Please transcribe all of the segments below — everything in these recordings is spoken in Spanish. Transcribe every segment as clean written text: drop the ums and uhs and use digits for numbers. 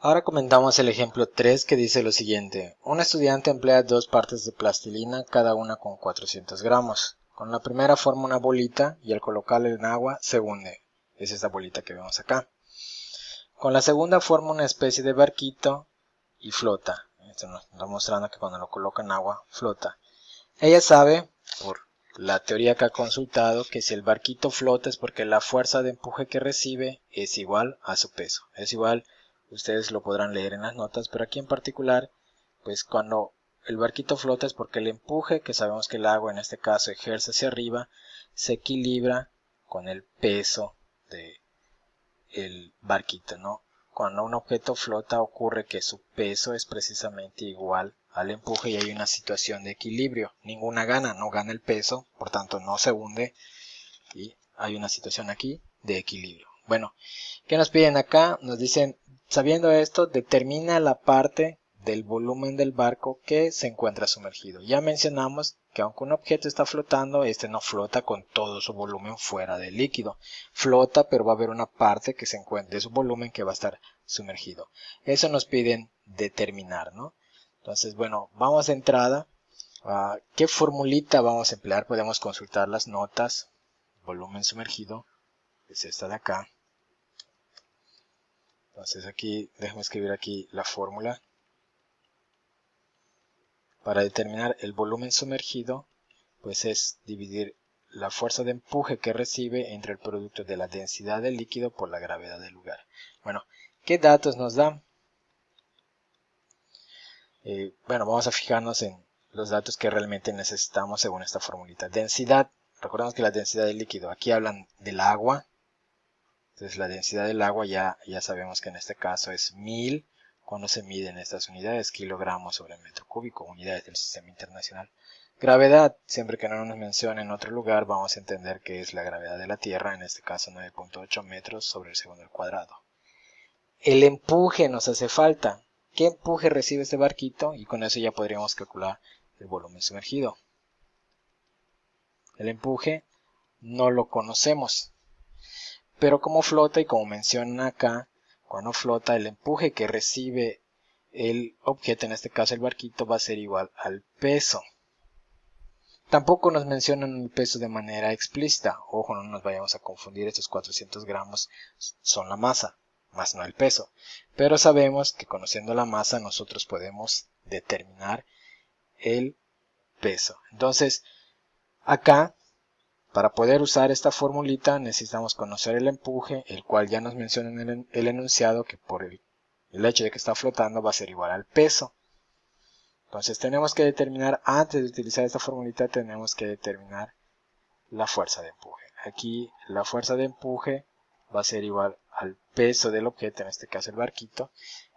Ahora comentamos el ejemplo 3 que dice lo siguiente. Un estudiante emplea dos partes de plastilina, cada una con 400 gramos. Con la primera forma una bolita y al colocarla en agua se hunde. Es esta bolita que vemos acá. Con la segunda forma una especie de barquito y flota. Esto nos está mostrando que cuando lo coloca en agua flota. Ella sabe, por la teoría que ha consultado, que si el barquito flota es porque la fuerza de empuje que recibe es igual a su peso. Es igual, ustedes lo podrán leer en las notas, pero aquí en particular, pues cuando el barquito flota es porque el empuje, que sabemos que el agua en este caso ejerce hacia arriba, se equilibra con el peso del barquito, ¿no? Cuando un objeto flota ocurre que su peso es precisamente igual al empuje y hay una situación de equilibrio. Ninguna gana, no gana el peso, por tanto no se hunde y hay una situación aquí de equilibrio. Bueno, ¿qué nos piden acá? Nos dicen, sabiendo esto, determina la parte del volumen del barco que se encuentra sumergido. Ya mencionamos que aunque un objeto está flotando, este no flota con todo su volumen fuera del líquido. Flota, pero va a haber una parte que se encuentre de su volumen que va a estar sumergido. Eso nos piden determinar, ¿no? Entonces, bueno, vamos de entrada. ¿Qué formulita vamos a emplear? Podemos consultar las notas. Volumen sumergido es esta de acá. Entonces aquí, déjame escribir aquí la fórmula. Para determinar el volumen sumergido, pues es dividir la fuerza de empuje que recibe entre el producto de la densidad del líquido por la gravedad del lugar. Bueno, ¿qué datos nos dan? Bueno, vamos a fijarnos en los datos que realmente necesitamos según esta formulita. Densidad, recordemos que la densidad del líquido, aquí hablan del agua. Entonces la densidad del agua ya sabemos que en este caso es 1000 cuando se miden estas unidades, kilogramos sobre metro cúbico, unidades del sistema internacional. Gravedad, siempre que no nos mencione en otro lugar, vamos a entender que es la gravedad de la Tierra, en este caso 9.8 metros sobre el segundo al cuadrado. El empuje nos hace falta. ¿Qué empuje recibe este barquito? Y con eso ya podríamos calcular el volumen sumergido. El empuje no lo conocemos. Pero como flota y como mencionan acá, cuando flota el empuje que recibe el objeto, en este caso el barquito, va a ser igual al peso. Tampoco nos mencionan el peso de manera explícita. Ojo, no nos vayamos a confundir, estos 400 gramos son la masa, más no el peso. Pero sabemos que conociendo la masa nosotros podemos determinar el peso. Entonces, acá para poder usar esta formulita necesitamos conocer el empuje, el cual ya nos menciona en el enunciado que por el hecho de que está flotando va a ser igual al peso. Entonces tenemos que determinar, antes de utilizar esta formulita, tenemos que determinar la fuerza de empuje. Aquí la fuerza de empuje va a ser igual al peso del objeto, en este caso el barquito,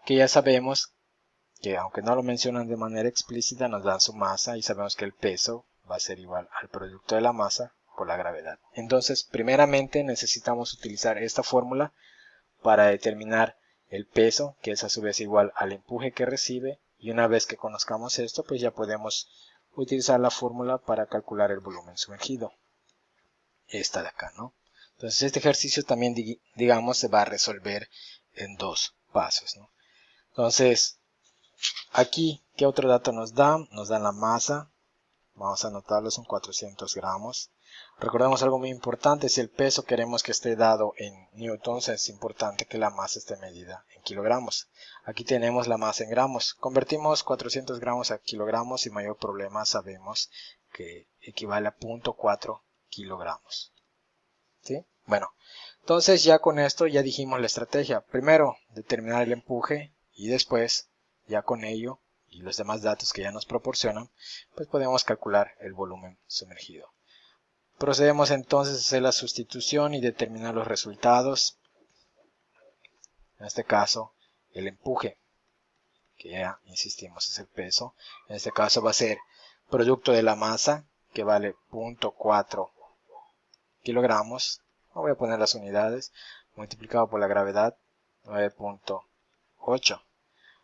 que ya sabemos que aunque no lo mencionan de manera explícita, nos dan su masa y sabemos que el peso va a ser igual al producto de la masa por la gravedad. Entonces, primeramente necesitamos utilizar esta fórmula para determinar el peso, que es a su vez igual al empuje que recibe, y una vez que conozcamos esto, pues ya podemos utilizar la fórmula para calcular el volumen sumergido. Esta de acá, ¿no? Entonces, este ejercicio también, digamos, se va a resolver en dos pasos, ¿no? Entonces, aquí, ¿qué otro dato nos dan? Nos dan la masa. Vamos a anotarlo, son 400 gramos. Recordemos algo muy importante, si el peso queremos que esté dado en newtons, es importante que la masa esté medida en kilogramos. Aquí tenemos la masa en gramos. Convertimos 400 gramos a kilogramos sin mayor problema, sabemos que equivale a 0.4 kilogramos. ¿Sí? Bueno, entonces ya con esto ya dijimos la estrategia. Primero, determinar el empuje y después, ya con ello y los demás datos que ya nos proporcionan, pues podemos calcular el volumen sumergido. Procedemos entonces a hacer la sustitución y determinar los resultados. En este caso, el empuje, que ya insistimos es el peso. En este caso va a ser producto de la masa, que vale 0.4 kilogramos. No voy a poner las unidades, multiplicado por la gravedad, 9.8.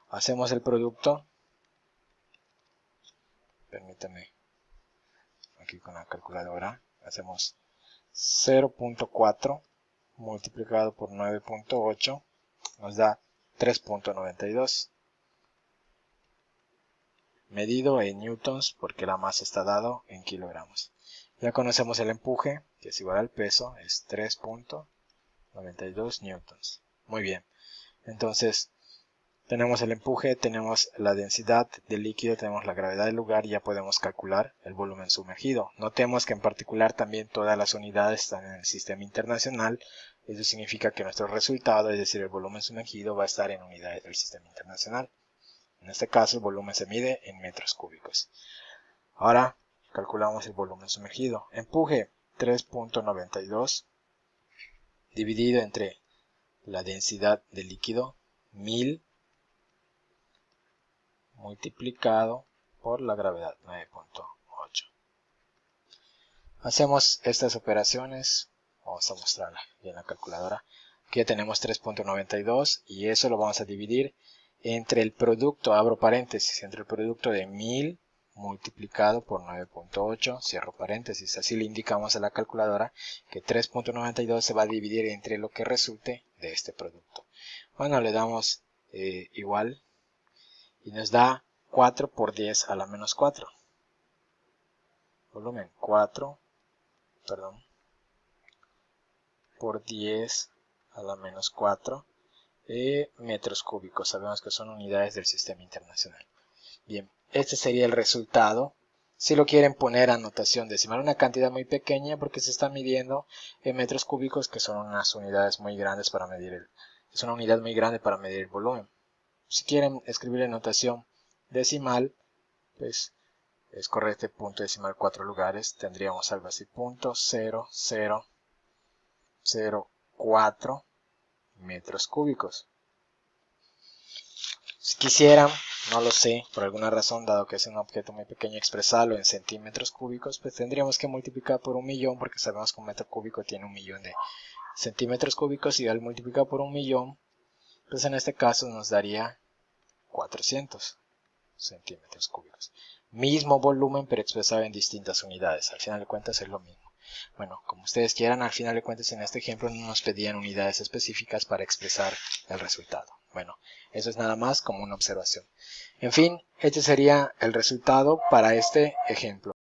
Hacemos el producto. Permítame, aquí con la calculadora, hacemos 0.4 multiplicado por 9.8, nos da 3.92. Medido en newtons porque la masa está dado en kilogramos. Ya conocemos el empuje, que es igual al peso, es 3.92 newtons. Muy bien. Entonces, tenemos el empuje, tenemos la densidad del líquido, tenemos la gravedad del lugar y ya podemos calcular el volumen sumergido. Notemos que en particular también todas las unidades están en el sistema internacional. Eso significa que nuestro resultado, es decir, el volumen sumergido, va a estar en unidades del sistema internacional. En este caso, el volumen se mide en metros cúbicos. Ahora, calculamos el volumen sumergido. Empuje 3.92 dividido entre la densidad del líquido, 1000, multiplicado por la gravedad, 9.8. Hacemos estas operaciones. Vamos a mostrarla en la calculadora. Aquí ya tenemos 3.92 y eso lo vamos a dividir entre el producto, abro paréntesis, entre el producto de 1000 multiplicado por 9.8, cierro paréntesis. Así le indicamos a la calculadora que 3.92 se va a dividir entre lo que resulte de este producto. Bueno, le damos igual y nos da 4 por 10 a la menos 4. Volumen 4, por 10 a la menos 4 metros cúbicos. Sabemos que son unidades del sistema internacional. Bien, este sería el resultado. Si lo quieren poner a notación decimal, una cantidad muy pequeña porque se está midiendo en metros cúbicos, que son unas unidades muy grandes para medir es una unidad muy grande para medir el volumen. Si quieren escribir en notación decimal, pues escoger este punto decimal 4 lugares, tendríamos algo así, .0004 metros cúbicos. Si quisieran, no lo sé, por alguna razón, dado que es un objeto muy pequeño, expresarlo en centímetros cúbicos, pues tendríamos que multiplicar por 1.000.000, porque sabemos que un metro cúbico tiene 1.000.000 de centímetros cúbicos, y al multiplicar por 1.000.000, pues en este caso nos daría 400 centímetros cúbicos. Mismo volumen, pero expresado en distintas unidades. Al final de cuentas es lo mismo. Bueno, como ustedes quieran, al final de cuentas en este ejemplo no nos pedían unidades específicas para expresar el resultado. Bueno, eso es nada más como una observación. En fin, este sería el resultado para este ejemplo.